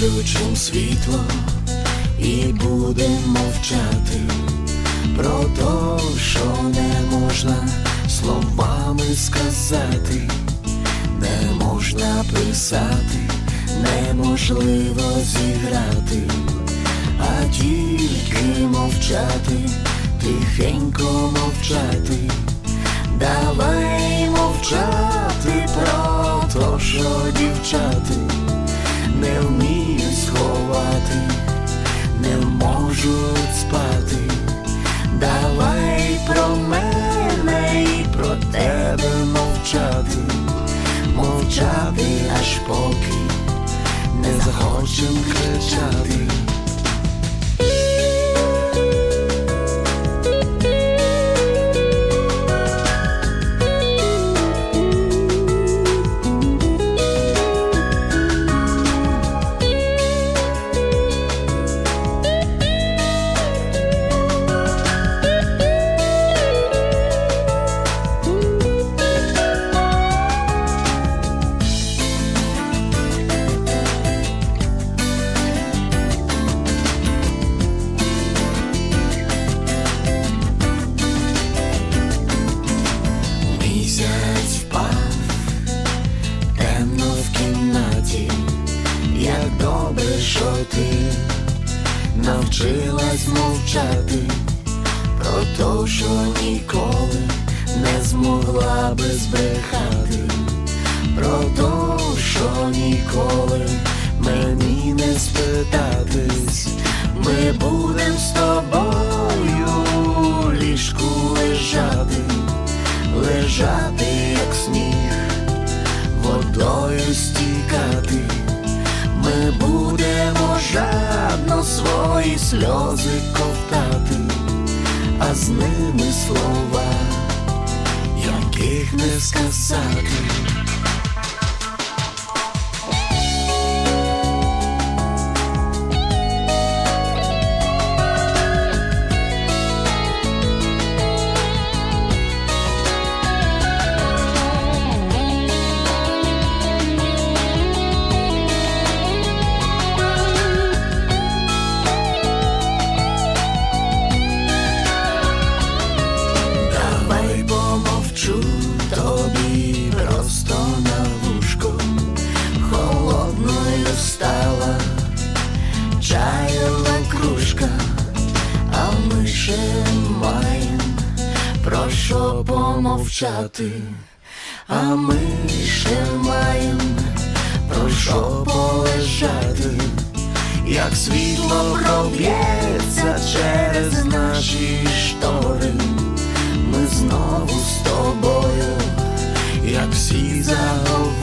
включим світло і будем мовчати про то, що не можна словами сказати, не можна писати, неможливо зіграти, а тільки мовчати, тихенько мовчати. Давай мовчати про то, що дівчата не вміють сховати, не можуть спати. Давай про мене і про тебе мовчати, мовчати аж поки не захочем кричати. Місяць впав, темно в кімнаті. Як добре, що ти навчилась мовчати про то, що ніколи не змогла би збрехати, про то, що ніколи мені не спитатись. Ми будем з тобою в ліжку лежати, лежати, як сніг, водою стікати. Ми будемо жадно свої сльози ковтати, а з ними слова, яких не сказати. Тобі просто на вушко, холодною стала чаєва кружка, а ми ще маєм про що помовчати, а ми ще маєм про що полежати. Як світло проб'ється через наші штори, ми знову з тобою, як всі заговорили.